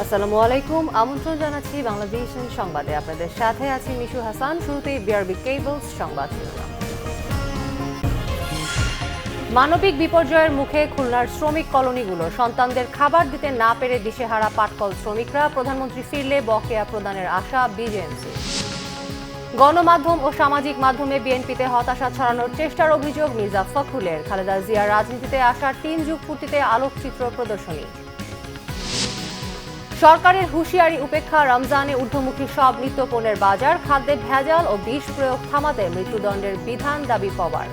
আসসালামু আলাইকুম, আমন্ত্রণ জানাচ্ছি বাংলাদেশ সংবাদে। আপনাদের সাথে আছি মিশু হাসান। শুরুতেই বিআরবি কেবলস সংবাদ শিরোনাম। মানবিক বিপর্যয়ের মুখে খুলনার শ্রমিক কলোনিগুলো সন্তানদের খাবার দিতে না পেরে দিশেহারা পাটকল শ্রমিকরা। প্রধানমন্ত্রী ফিরলে বকেয়া প্রদানের আশা বিজেএমসি। গণমাধ্যম ও সামাজিক মাধ্যমে বিএনপিতে হতাশা ছড়ানোর চেষ্টার অভিযোগ মির্জা ফখরুলের। খালেদা জিয়ার রাজনীতিতে আসার 3 যুগ পূর্তিতে আলোকচিত্র প্রদর্শনী। সরকারের হুঁশিয়ারি উপেক্ষা, রমজানে ঊর্ধ্বমুখী সব নিত্যপণ্যের বাজার। খাদ্যে ভেজাল ও বিষ প্রয়োগ থামাতে মৃত্যুদণ্ডের বিধান দাবি পাওয়ার।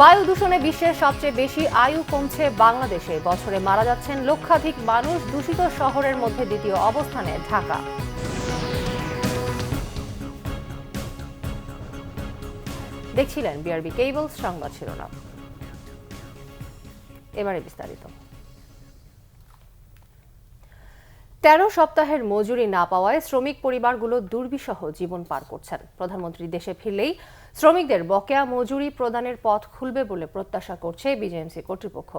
বায়ু দূষণে বিশ্বের সবচেয়ে বেশি আয়ু কমছে বাংলাদেশে। বছরে মারা যাচ্ছেন লক্ষাধিক মানুষ। দূষিত শহরের মধ্যে দ্বিতীয় অবস্থানে ঢাকা। দেখছিলেন বিআরবি কেবলস সংবাদ শিরোনাম। এবারে বিস্তারিত। 13 সপ্তাহের মজুরি না পাওয়ায় শ্রমিক পরিবারগুলো দুর্বিষহ জীবন পার করছেন। প্রধানমন্ত্রী দেশে ফিরলেই শ্রমিকদের বকেয়া মজুরি প্রদানের পথ খুলবে বলে প্রত্যাশা করছে বিজেএমসি কর্তৃপক্ষ।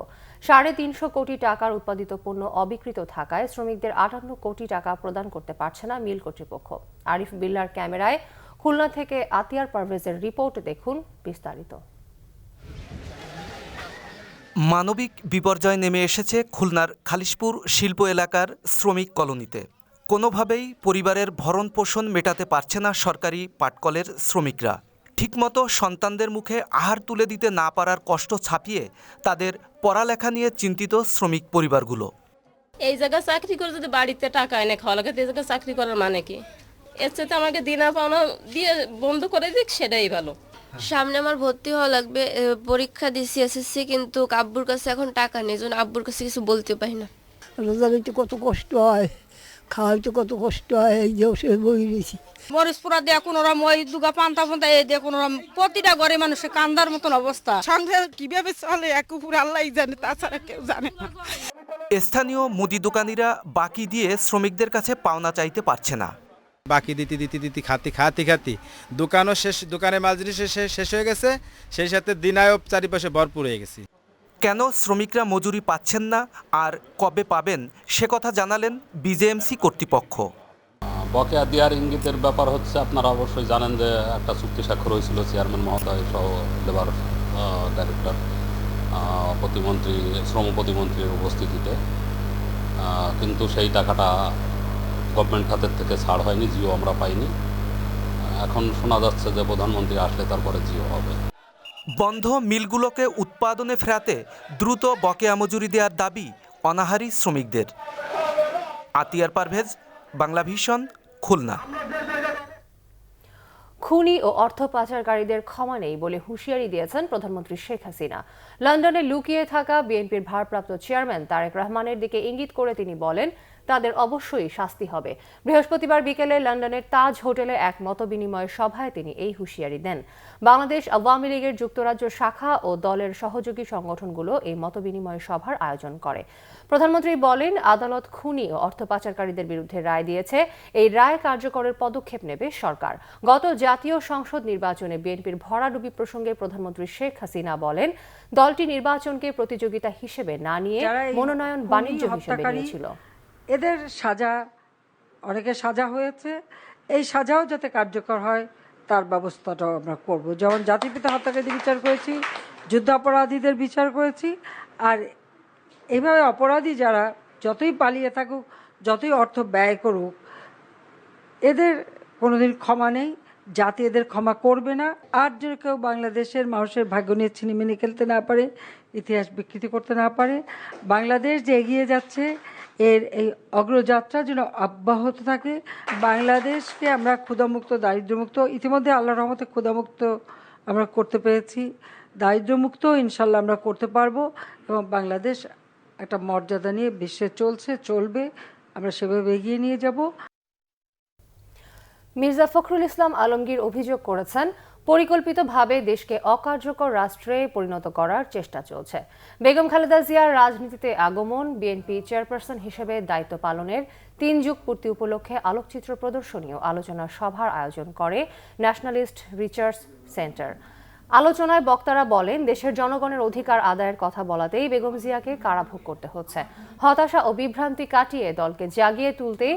350 কোটি টাকার উৎপাদিত পণ্য অবিক্রিত থাকায় শ্রমিকদের 58 কোটি টাকা প্রদান করতে পারছে না মিল কর্তৃপক্ষ। আরিফ বিল্লার ক্যামেরায় খুলনা থেকে আতিয়ার পারভেজের রিপোর্ট, দেখুন বিস্তারিত। মানবিক বিপর্যয় নেমে এসেছে খুলনার খালিশপুর শিল্প এলাকার শ্রমিক কলোনিতে। কোনোভাবেই পরিবারের ভরণ পোষণ মেটাতে পারছে না সরকারি পাটকলের শ্রমিকরা। ঠিকমতো সন্তানদের মুখে আহার তুলে দিতে না পারার কষ্ট ছাপিয়ে তাদের পড়ালেখা নিয়ে চিন্তিত শ্রমিক পরিবারগুলো। এই জায়গায় চাকরি করে যদি বাড়িতে টাকা এনে খাওয়া লাগে, এই জায়গায় চাকরি করার মানে কি? এর চেয়ে আমাকে দিনা পাওনা দিয়ে বন্ধ করে দিক, সেটাই ভালো। সামনে আমার ভর্তি হওয়া লাগবে, পরীক্ষা দিছি এসএসসি, কিন্তু আব্বুর কাছে এখন টাকা নেই, জন্য আব্বুর কাছে কিছু বলতে পারি না। রোজা দিতে কত কষ্ট হয়, খাওয়াইতে কত কষ্ট হয়, এই যে সে বই রয়েছি। মরিচ পুরা দিয়ে কোন মই দুগা পান্তা পান্তা এই দিয়ে কোন প্রতিটা ঘরে মানুষের কান্দার মতন অবস্থা। সংসার কিভাবে চলে এক উপর আল্লাহ জানে, তাছাড়া কেউ জানে না। স্থানীয় মুদি দোকানিরা বাকি দিয়ে শ্রমিকদের কাছে পাওনা চাইতে পারছে না। বাকি দিতে খাতি দোকানও শেষ, দোকানের মাল জিনিস শেষ হয়ে গেছে, সেই সাথে দিনায়ও চারিপাশে ভরপুর হয়ে গেছে। কেন শ্রমিকরা মজুরি পাচ্ছেন না আর কবে পাবেন সে কথা জানালেন বিজেএমসি কর্তৃপক্ষ। বকেয়া দেওয়ার ইঙ্গিতের ব্যাপার হচ্ছে, আপনারা অবশ্যই জানেন যে একটা চুক্তি স্বাক্ষর হয়েছিল চেয়ারম্যান মহোদয় সহ লেবার ডাইরেক্টর প্রতিমন্ত্রী, শ্রম প্রতিমন্ত্রীর উপস্থিতিতে, কিন্তু সেই টাকাটা গভর্নমেন্ট খাতের থেকে ছাড় হয়নি, জিও আমরা পাইনি। এখন শোনা যাচ্ছে যে প্রধানমন্ত্রী আসলে তারপরে জিও হবে। বন্ধ মিলগুলোকে উৎপাদনে ফেরাতে দ্রুত বকেয়া মজুরি দেওয়ার দাবি অনাহারী শ্রমিকদের। আতিয়ার পারভেজ, বাংলা ভিশন, খুলনা। খুনি ও অর্থ পাচারকারীদের ক্ষমা নেই বলে হুঁশিয়ারি দিয়েছেন প্রধানমন্ত্রী শেখ হাসিনা। লন্ডনে লুকিয়ে থাকা বিএনপির ভারপ্রাপ্ত চেয়ারম্যান তারেক রহমানের দিকে ইঙ্গিত করে তিনি বলেন, তাদের অবশ্যই শাস্তি হবে। বৃহস্পতিবার বিকেলে লন্ডনের তাজ হোটেলে এক মতবিনিময় সভায় তিনি এই হুঁশিয়ারি দেন। বাংলাদেশ আওয়ামী লীগের যুক্তরাজ্য শাখা ও দলের সহযোগী সংগঠনগুলো এই মতবিনিময় সভার আয়োজন করে। প্রধানমন্ত্রী বলেন, আদালত খুনি ও অর্থ পাচারকারীদের বিরুদ্ধে রায় দিয়েছে। এই রায় কার্যকরের পদক্ষেপ নেবে সরকার। গত জাতীয় সংসদ নির্বাচনে বিএনপির ভরাডুবি প্রসঙ্গে প্রধানমন্ত্রী শেখ হাসিনা বলেন, দলটি নির্বাচনকে প্রতিযোগিতা হিসেবে না নিয়ে মনোনয়ন বাণিজ্য হিসেবে নিয়েছিল। এদের সাজা, অনেকের সাজা হয়েছে, এই সাজাও যাতে কার্যকর হয় তার ব্যবস্থাটাও আমরা করব। যেমন জাতিপিতা হত্যাকারীদের বিচার করেছি, যুদ্ধাপরাধীদের বিচার করেছি, আর এইভাবে অপরাধী যারা যতই পালিয়ে থাকুক, যতই অর্থ ব্যয় করুক, এদের কোনোদিন ক্ষমা নেই, জাতি এদের ক্ষমা করবে না। আর যদি কেউ বাংলাদেশের মানুষের ভাগ্য নিয়ে ছিনিমিনি খেলতে না পারে, ইতিহাস বিকৃতি করতে না পারে, বাংলাদেশ যে এগিয়ে যাচ্ছে এর এই অগ্রযাত্রা যেন অব্যাহত থাকে। বাংলাদেশকে আমরা ক্ষুধামুক্ত, দারিদ্র্যমুক্ত, ইতিমধ্যে আল্লাহর রহমতে ক্ষুধামুক্ত আমরা করতে পেরেছি, দারিদ্র্যমুক্ত ইনশাল্লাহ আমরা করতে পারবো, এবং বাংলাদেশ একটা মর্যাদা নিয়ে বিশ্বে চলবে, আমরা সেভাবে এগিয়ে নিয়ে যাব। মির্জা ফখরুল ইসলাম আলমগীর অভিযোগ করেছেন, পরিকল্পিতভাবে দেশকে অকার্যকর রাষ্ট্রে পরিণত করার চেষ্টা চলছে। বেগম খালেদা জিয়ার রাজনীতিতে আগমন, বিএনপি চেয়ারপারসন হিসেবে দায়িত্ব পালনের 3 যুগ পূর্তি উপলক্ষে আলোকচিত্র প্রদর্শনী ও আলোচনা সভার আয়োজন করে ন্যাশনালিস্ট রিসার্চ সেন্টার। আলোচনায় বক্তারা বলেন, দেশের জনগণের অধিকার আদায়ের কথা বলাতেই বেগম জিয়াকে কারাভোগ করতে হচ্ছে। হতাশা ও বিভ্রান্তি কাটিয়ে দলকে জাগিয়ে তুলতে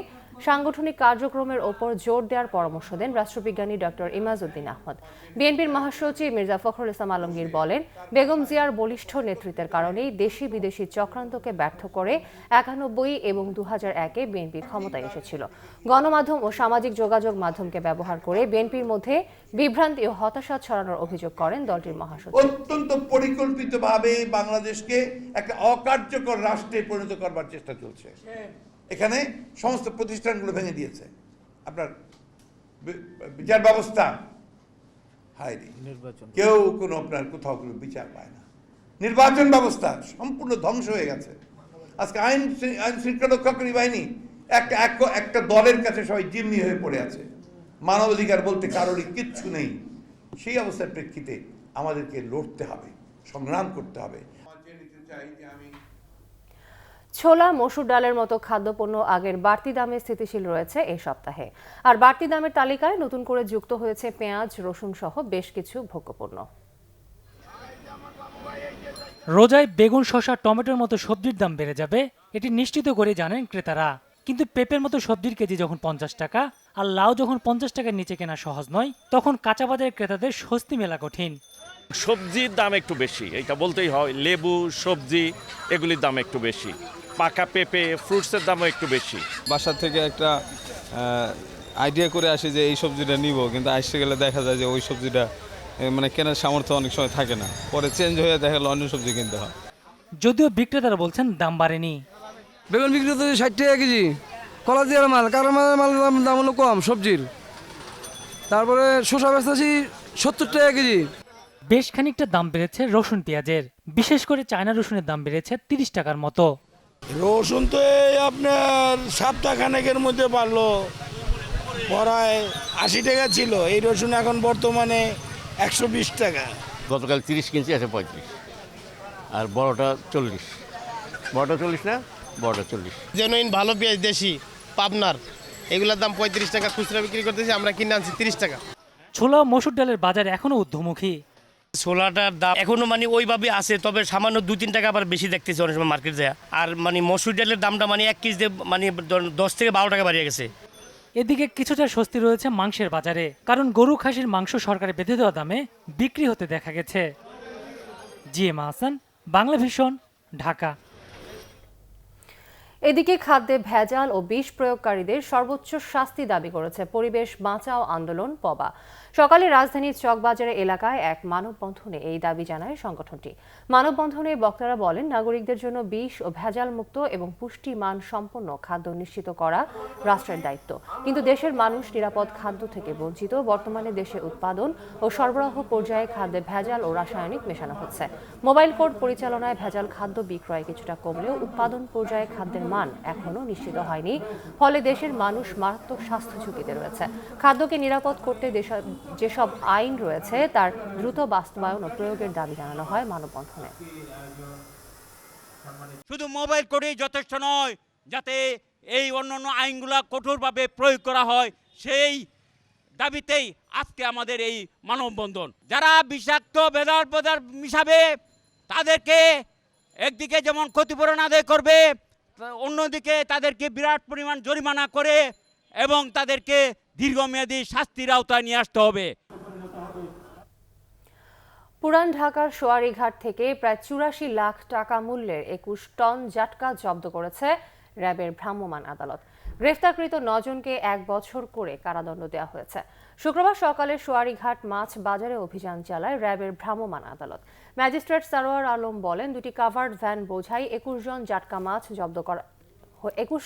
সাংগঠনিক কার্যক্রমের ওপর জোর দেওয়ার পরামর্শ দেন রাষ্ট্রবিজ্ঞানী ডক্টর ইমাজউদ্দিন আহমদ। বিএনপির মহাসচিব মির্জা ফখরুল ইসলাম আলমগীর বলেন, বেগম জিয়ার বলিষ্ঠ নেতৃত্বের কারণেই দেশি বিদেশি চক্রান্তকে ব্যর্থ করে 91 এবং 2001-এ বিএনপি ক্ষমতায় এসেছিল। গণমাধ্যম ও সামাজিক যোগাযোগ মাধ্যমকে ব্যবহার করে বিএনপির মধ্যে বিভ্রান্তি ও হতাশা ছড়ানোর অভিযোগ করেন দলটির মহাসচিব। অত্যন্ত পরিকল্পিতভাবে বাংলাদেশকে একটা অকার্যকর রাষ্ট্রে পরিণত করবার চেষ্টা চলছে। এখানে সমস্ত প্রতিষ্ঠানগুলো ভেঙে দিয়েছে। আপনার বিচার ব্যবস্থা হায়রি, কেউ কোনো আপনার কোথাও কোনো বিচার পায় না। নির্বাচন ব্যবস্থা সম্পূর্ণ ধ্বংস হয়ে গেছে। আজকে আইন শৃঙ্খলা রক্ষাকারী বাহিনী একটা দলের কাছে সবাই জিম্মি হয়ে পড়ে আছে। মানবাধিকার বলতে কারোরই কিচ্ছু নেই। সেই অবস্থার প্রেক্ষিতে আমাদেরকে লড়তে হবে, সংগ্রাম করতে হবে। ছোলা, মসুর ডালের মতো খাদ্যপণ্য আগের বাড়তি দামে স্থিতিশীল রয়েছে এই সপ্তাহে। আর বাড়তি দামের তালিকায় নতুন করে যুক্ত হয়েছে পেঁয়াজ, রসুন সহ বেশ কিছু ভোগ্যপণ্য। রোজায় বেগুন, শসা, টমেটোর মতো সবজির দাম বেড়ে যাবে, এটি নিশ্চিত করে জানেন ক্রেতারা। কিন্তু পেঁপের মতো সবজির কেজি যখন 50 টাকা আর লাউ যখন 50 টাকার নিচে কেনা সহজ নয়, তখন কাঁচা বাজারের ক্রেতাদের স্বস্তি মেলা কঠিন। সবজির দাম একটু বেশি, এটা বলতেই হয়। লেবু, সবজি এগুলির দাম একটু বেশি। পাকা পেঁপে, ফ্রুটসের দামও একটু বেশি। বাসা থেকে একটা আইডিয়া করে আসি যে এই সবজিটা নিব, কিন্তু আসতে গেলে দেখা যায় যে ওই সবজিটা মানে কেনার সামর্থ্য অনেক সময় থাকে না, পরে চেঞ্জ হয়ে দেখা গেল অন্য সবজি কিনতে হয়। যদিও বিক্রেতারা বলছেন দাম বাড়েনি। বেগুন বিক্রি হচ্ছে 60 টাকা কেজি, কলা দিয়ে মাল, কারণ মালের দাম হলো কম সবজির। তারপরে শসা বেচতেছি 70 টাকা কেজি। বেশ খানিকটা দাম বেড়েছে রসুন, পেঁয়াজের। বিশেষ করে চায়না রসুনের দাম বেড়েছে 30 টাকার মতো। রসুন তো এই আপনার সপ্তাহখানেকের মধ্যে বাড়লো, প্রায় 80 টাকা ছিল। এই রসুন এখন বর্তমানে 120 টাকা। গতকাল 30 কিনছি, আছে 35, আর বড়টা 40। বড়টা 40 না, বড়টা 40। জেনুইন ভালো পেঁয়াজ দেশি পাবনার, এগুলোর দাম 35 টাকা খুচরা বিক্রি করতেছি, আমরা কিনে আনছি 30 টাকা। ছোলা, মসুর ডালের বাজার এখনো ঊর্ধ্বমুখী। ছোলাটার দাম এখনো ওইভাবে আছে, তবে সামান্য 2-3 টাকা আবার বেশি দেখতেছি অনেক সময় মার্কেট যায়। আর মসুর ডালের দামটা 1 কেজিতে 10 থেকে 12 টাকা বাড়িয়ে গেছে। এদিকে কিছুটা স্বস্তি রয়েছে মাংসের বাজারে, কারণ গরু, খাসির মাংস সরকারের বেঁধে দেওয়া দামে বিক্রি হতে দেখা গেছে। GM Hasan, Bangla vision, Dhaka. এদিকে খাদ্যে ভেজাল ও বিষ প্রয়োগকারীদের সর্বোচ্চ শাস্তি দাবি করেছে পরিবেশ বাঁচাও আন্দোলন পবা। সকালে রাজধানীর চকবাজারে এলাকায় এক মানববন্ধনে এই দাবি জানায় সংগঠনটি। মানববন্ধনে বক্তারা বলেন, নাগরিকদের জন্য বিষ ও ভেজাল মুক্ত এবং পুষ্টিমান সম্পন্ন খাদ্য নিশ্চিত করা রাষ্ট্রের দায়িত্ব। কিন্তু দেশের মানুষ নিরাপদ খাদ্য থেকে বঞ্চিত। বর্তমানে দেশে উৎপাদন ও সরবরাহ পর্যায়ে খাদ্যে ভেজাল ও রাসায়নিক মেশানো হচ্ছে। মোবাইল কোর্ট পরিচালনায় ভেজাল খাদ্য বিক্রয় কিছুটা কমলেও উৎপাদন পর্যায়ে খাদ্যের মান এখনো নিশ্চিত হয়নি। ফলে দেশের মানুষ মারাত্মক স্বাস্থ্য ঝুঁকিতে রয়েছে। খাদ্যকে নিরাপদ করতে যেসব আইন রয়েছে তার দ্রুত বাস্তবায়ন ও প্রয়োগের দাবি জানানো হয় মানববন্ধনে। শুধু মোবাইল কোর্টই যথেষ্ট নয়, যাতে এই অন্যান্য আইনগুলা কঠোরভাবে প্রয়োগ করা হয়, সেই দাবিতেই আজকে আমাদের এই মানববন্ধন। যারা বিষাক্ত ভেজাল পদার্থ মিশাবে তাদেরকে একদিকে যেমন ক্ষতিপূরণ আদায় করবে, অন্যদিকে তাদেরকে বিরাট পরিমাণ জরিমানা করে এবং তাদেরকে দীর্ঘমেয়াদী শাস্তির আওতায় নিয়ে আসতে হবে। পুরান ঢাকার সোয়ারীঘাট থেকে প্রায় 84 লাখ টাকা মূল্যের 21 টন জাটকা জব্দ করেছে র্যাবের ভ্রাম্যমাণ আদালত। গ্রেফতারকৃত 9 জনকে 1 বছর করে কারাদণ্ড দেওয়া হয়েছে। শুক্রবার সকালে সোয়ারীঘাট মাছ বাজারে অভিযান চালায় র্যাবের ভ্রাম্যমাণ আদালত। ম্যাজিস্ট্রেট সারোয়ার আলম বলেন, 2টি কাভার্ড ভ্যান বোঝাই 21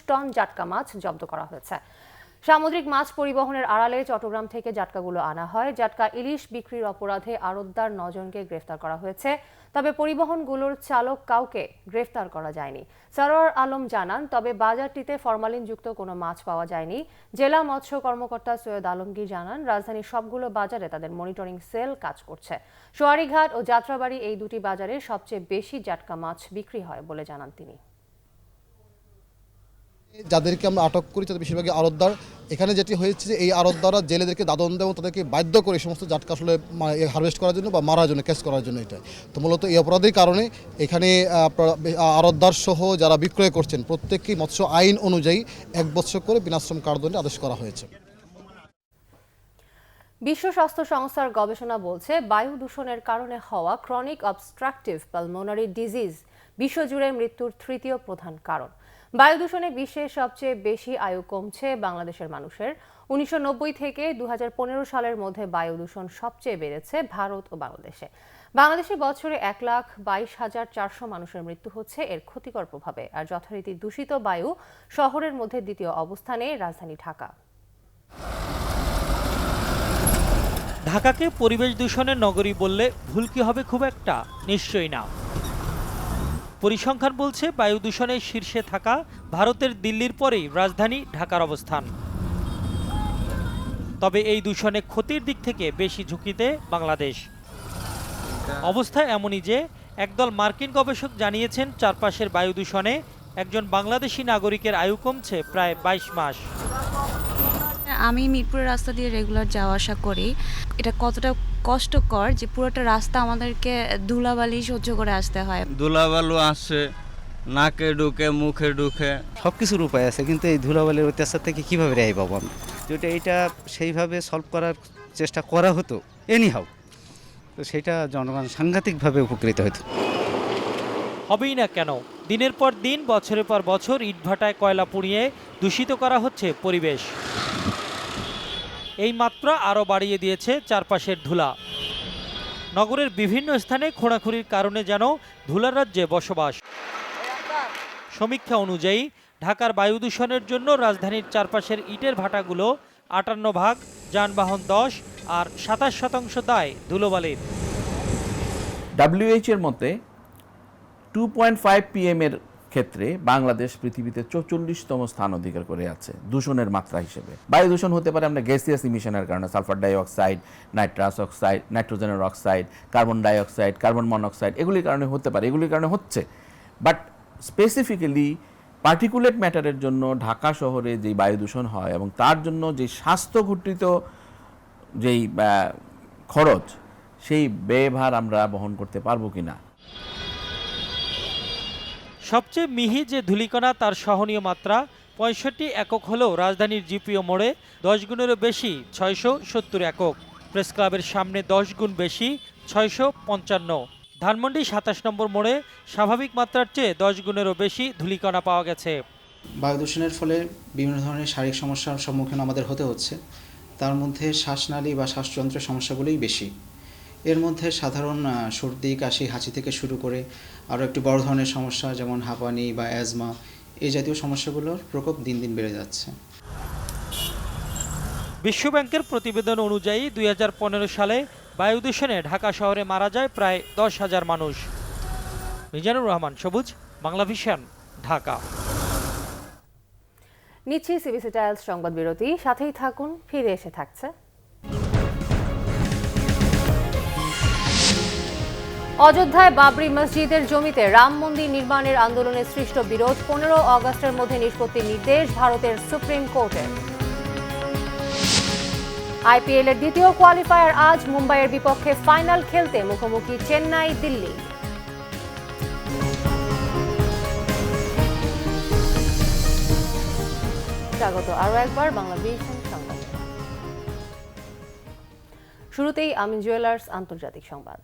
টন জাটকা মাছ জব্দ করা হয়েছে। সামুদ্রিক মাছ পরিবহনের আড়ালে চট্টগ্রাম থেকে জাটকাগুলো আনা হয়। জাটকা ইলিশ বিক্রির অপরাধে আড়তদার 9 জনকে গ্রেফতার করা হয়েছে, তবে পরিবহনগুলোর চালক কাউকে গ্রেফতার করা যায়নি। সারোয়ার আলম জানান, তবে বাজারটিতে ফরমালিনযুক্ত কোনো মাছ পাওয়া যায়নি। জেলা মৎস্য কর্মকর্তা সৈয়দ আলমগীর জানান, রাজধানীর সবগুলো বাজারে তাদের মনিটরিং সেল কাজ করছে। সোয়ারীঘাট ও যাত্রাবাড়ি এই দুটি বাজারে সবচেয়ে বেশি জাটকা মাছ বিক্রি হয় বলে জানান তিনি। যাদেরকে আমরা আটক করি তাদের বেশিরভাগই আড়তদার। এখানে যেটি হয়েছে যে এই আড়তদাররা জেলেদেরকে দাদন দেয় এবং তাদেরকে বাধ্য করে এই সমস্ত জাটকা আসলে হারভেস্ট করার জন্য বা মারার জন্য, ক্যাচ করার জন্য। এটা তো মূলত এই অপরাধের কারণে এখানে আড়তদার সহ যারা বিক্রয় করছেন প্রত্যেককেই মৎস্য আইন অনুযায়ী 1 বছর করে বিনাশ্রম কারাদণ্ডে আদেশ করা হয়েছে। বিশ্ব স্বাস্থ্য সংস্থার গবেষণা বলছে বায়ু দূষণের কারণে হওয়া ক্রনিক অবস্ট্রাকটিভ পালমোনারি ডিজিজ বিশ্বজুড়ে মৃত্যুর তৃতীয় প্রধান কারণ। বায়ু দূষণে বিশ্বের সবচেয়ে বেশি আয়ু কমছে বাংলাদেশের মানুষের। 1990 থেকে 2015 সালের মধ্যে বায়ু দূষণ সবচেয়ে বেড়েছে ভারত ও বাংলাদেশে। বাংলাদেশে বছরে 1,22,400 মানুষের মৃত্যু হচ্ছে এর ক্ষতিকর প্রভাবে। আর যথারীতি দূষিত বায়ু শহরের মধ্যে দ্বিতীয় অবস্থানে রাজধানী ঢাকা। ঢাকাকে পরিবেশ দূষণের নগরী বললে ভুল কি হবে? খুব একটা, নিশ্চয়ই না। পরিসংখ্যান বলছে বায়ু দূষণের শীর্ষে থাকা ভারতের দিল্লির পরেই রাজধানী ঢাকার অবস্থান। তবে এই দূষণে ক্ষতির দিক থেকে বেশি ঝুঁকিতে বাংলাদেশ। অবস্থা এমনই যে একদল মার্কিন গবেষক জানিয়েছেন চারপাশের বায়ু দূষণে একজন বাংলাদেশি নাগরিকের আয়ু কমছে প্রায় 22 মাস। আমি মিরপুরের রাস্তা দিয়ে রেগুলার যাওয়া আসা করি। এটা কতটা কষ্টকর যে পুরোটা রাস্তা আমাদেরকে ধুলাবালি সহ্য করে আসতে হয়। ধুলাবালু আসে নাকে ঢুকে, মুখে ঢুকে, সব কিছুর উপায় আছে, কিন্তু এই ধুলাবালির অত্যাচার থেকে কীভাবে রেহাই পাবো আমরা? যেটা এইটা সেইভাবে সলভ করার চেষ্টা করা হতো এনিহাউ, তো সেটা জনগণ সাংঘাতিকভাবে উপকৃত হতো। হবেই না কেন? দিনের পর দিন, বছরের পর বছর ইটভাটায় কয়লা পুড়িয়ে দূষিত করা হচ্ছে পরিবেশ। এই মাত্রা আরও বাড়িয়ে দিয়েছে চারপাশের ধুলা। নগরের বিভিন্ন স্থানে খোঁড়াখুড়ির কারণে যেন ধুলার রাজ্যে বসবাস। সমীক্ষা অনুযায়ী ঢাকার বায়ু দূষণের জন্য রাজধানীর চারপাশের ইটের ভাটাগুলো 58 ভাগ, যানবাহন 10 আর 27% দায় ধুলোবালির। WHO এর মতে 2.5 PM এর ক্ষেত্রে বাংলাদেশ পৃথিবীতে 44তম স্থান অধিকার করে আছে দূষণের মাত্রা হিসেবে। বায়ু দূষণ হতে পারে আমরা গ্যাসিয়াস ইমিশনের কারণে, সালফার ডাইঅক্সাইড, নাইট্রাস অক্সাইড, নাইট্রোজেনের oxide, carbon dioxide, carbon monoxide, এগুলির কারণে হতে পারে, এগুলির কারণে হচ্ছে। বাট স্পেসিফিক্যালি পার্টিকুলেট ম্যাটারের জন্য ঢাকা শহরে যেই বায়ু দূষণ হয় এবং তার জন্য যে স্বাস্থ্য ঘটিত যেই খরচ, সেই ব্যয়ভার আমরা বহন করতে পারবো কিনা। সবচেয়ে মিহি যে ধূলিকণা তার সহনীয় মাত্রা 65 একক হলেও রাজধানীর জিপিও মোড়ে 10 গুণেরও বেশি 670 একক। প্রেস ক্লাবের সামনে 10 গুণ বেশি 655। ধানমন্ডি 27 নম্বর মোড়ে স্বাভাবিক মাত্রার চেয়ে 10 গুণেরও বেশি ধূলিকণা পাওয়া গেছে। বায়ু দূষণের ফলে বিভিন্ন ধরনের শারীরিক সমস্যার সম্মুখীন আমাদের হতে হচ্ছে। তার মধ্যে শ্বাসনালী বা শ্বাসযন্ত্রের সমস্যাগুলোই বেশি। এর মধ্যে সাধারণ সর্দি, কাশি, হাঁচি থেকে শুরু করে আরও একটু বড় ধরনের সমস্যা যেমন হাঁপানি বা অ্যাজমা, এই জাতীয় সমস্যাগুলোর প্রকোপ দিন দিন বেড়ে যাচ্ছে। বিশ্বব্যাংকের প্রতিবেদন অনুযায়ী 2015 সালে বায়ু দূষণে ঢাকা শহরে মারা যায় প্রায় 10,000 মানুষ। মিজানুর রহমান, সবুজ, বাংলা ভিশন, ঢাকা। নিচ্ছি সিবিসি টাইলস সংবাদ বিরতি, সাথেই থাকুন, ফিরে এসে থাকছে। অযোধ্যায় বাবরি মসজিদের জমিতে রাম মন্দির নির্মাণের আন্দোলনে সৃষ্ট বিরোধ 15 আগস্টের মধ্যে নিষ্পত্তির নির্দেশ ভারতের সুপ্রিম কোর্টের। আইপিএল এর দ্বিতীয় কোয়ালিফায়ার আজ মুম্বাইয়ের বিপক্ষে ফাইনাল খেলতে মুখোমুখি চেন্নাই, দিল্লি। স্বাগত আরও একবার বাংলা ভিশন সংবাদ। শুরুতেই আমিন জুয়েলার্স আন্তর্জাতিক সংবাদ।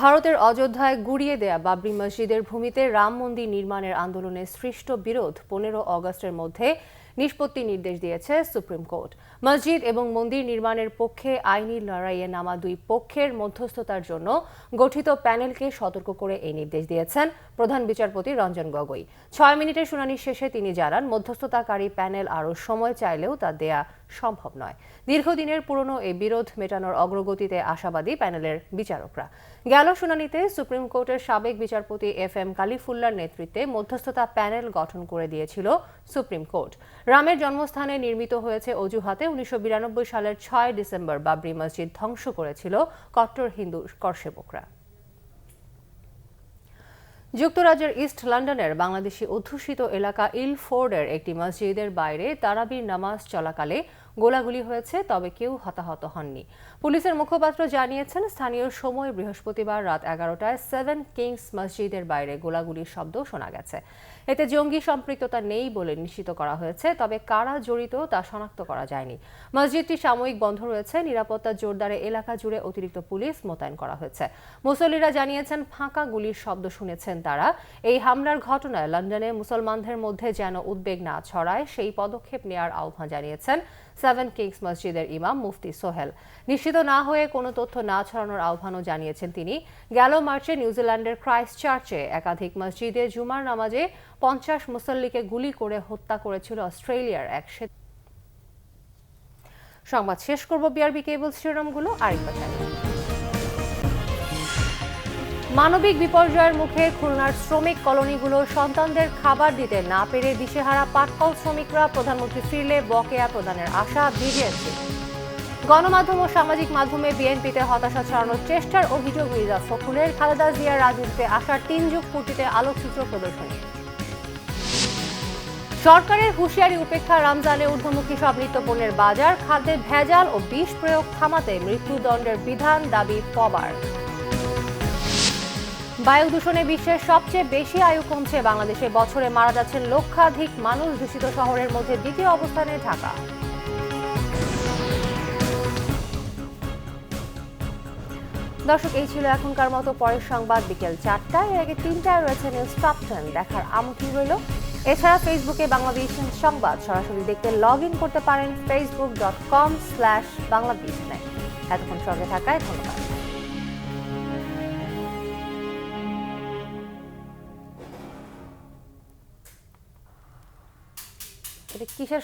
ভারতের অযোধ্যায় গুড়িয়ে দেয়া বাবরি মসজিদের ভূমিতে রাম মন্দির নির্মাণের আন্দোলনে সৃষ্ট বিরোধ 15 আগস্টের মধ্যে নিষ্পত্তির নির্দেশ দিয়েছে সুপ্রিম কোর্ট। মসজিদ এবং মন্দির নির্মাণের পক্ষে আইনি লড়াইয়ে নামা দুই পক্ষের মধ্যস্থতার জন্য গঠিত প্যানেলকে সতর্ক করে এই নির্দেশ দিয়েছেন প্রধান বিচারপতি রঞ্জন গগৈ। 6 মিনিটের শুনানি শেষে তিনি জানান, মধ্যস্থতাকারী প্যানেল আরও সময় চাইলেও তা দেয়া সম্ভব নয়। দীর্ঘদিনের পুরনো এই বিরোধ মেটানোর অগ্রগতিতে আশাবাদী প্যানেলের বিচারকরা। গেল শুনানিতে সুপ্রিম কোর্টের সাবেক বিচারপতি FM কালিফুল্লার নেতৃত্বে মধ্যস্থতা প্যানেল গঠন করে দিয়েছিল সুপ্রিম কোর্ট। রামের জন্মস্থানে নির্মিত হয়েছে অজুহাতে 1992 সালের 6 ডিসেম্বর বাবরি মসজিদ ধ্বংস করেছিল কট্টর হিন্দু করসেবকরা। যুক্তরাজ্যের ইস্ট লন্ডনের বাংলাদেশি অধ্যুষিত এলাকা ইলফোর্ডের একটি মসজিদের বাইরে তারাবির নামাজ চলাকালে গোলাগুলি হয়েছে, তবে কেউ হতাহত হননি। পুলিশের মুখপাত্র জানিয়েছেন, স্থানীয় সময় বৃহস্পতিবার রাত 11টায় 7 কিংস মসজিদের বাইরে গোলাগুলির শব্দ শোনা গেছে। এতে জঙ্গি সম্পৃক্ততা নেই বলে নিশ্চিত করা হয়েছে, তবে কারা জড়িত তা শনাক্ত করা যায়নি। মসজিদটি সাময়িক বন্ধ রয়েছে। নিরাপত্তা জোরদারে এলাকা জুড়ে অতিরিক্ত পুলিশ মোতায়েন করা হয়েছে। মুসল্লিরা জানিয়েছেন, ফাঁকা গুলির শব্দ শুনেছেন তারা। এই হামলার ঘটনায় লন্ডনে মুসলমানদের মধ্যে যেন উদ্বেগ না ছড়ায় সেই পদক্ষেপ নেওয়ার আহ্বান জানিয়েছেন 7 কিংস মসজিদের ইমাম মুফতি সোহেল। নিশ্চিত না হয়ে কোনো তথ্য না ছড়ানোর আহ্বানও জানিয়েছেন তিনি। গেল মার্চে নিউজিল্যান্ডের ক্রাইস্ট চার্চে একাধিক মসজিদে জুমার নামাজে 50 মুসল্লিকে গুলি করে হত্যা করেছিল অস্ট্রেলিয়ার এক। সংবাদ শেষ করব বিআরবি কেবল শিরোনামগুলো আরেকবার জানিয়ে। মানবিক বিপর্যয়ের মুখে খুলনার শ্রমিক কলোনিগুলো সন্তানদের খাবার দিতে না পেরে দিশেহারা পাটকল শ্রমিকরা। প্রধানমন্ত্রী ফিরলে বকেয়া প্রদানের আশা বিজেপি। গণমাধ্যম ও সামাজিক মাধ্যমে বিএনপিতে হতাশা ছড়ানোর চেষ্টার অভিযোগ মির্জা ফখরুলের। খালেদা জিয়ার রাজনীতিতে আসার 3 যুগ পূর্তিতে আলোকচিত্র প্রদর্শনী। সরকারের হুঁশিয়ারি উপেক্ষা রমজানে ঊর্ধ্বমুখী সব নিত্যপণ্যের বাজার। খাদ্যে ভেজাল ও বিষ প্রয়োগ থামাতে মৃত্যুদণ্ডের বিধান দাবি পবার। বায়ু দূষণে বিশ্বের সবচেয়ে বেশি আয়ু কমছে বাংলাদেশে। বছরে মারা যাচ্ছেন লক্ষাধিক মানুষ। দূষিত শহরের মধ্যে দ্বিতীয় অবস্থানে ঢাকা। দর্শক, এই ছিল এখনকার মতো। পরের সংবাদ বিকেল 4টায়। এর আগে 3টায় রয়েছে নিউজ টপ 10 দেখার আমন্ত্রণ রইল। এছাড়া ফেসবুকে বাংলাভিশন সংবাদ সরাসরি দেখতে লগ ইন করতে পারেন facebook.com/বাংলাভিশনে। এতক্ষণ সঙ্গে থাকায় ধন্যবাদ। কিসের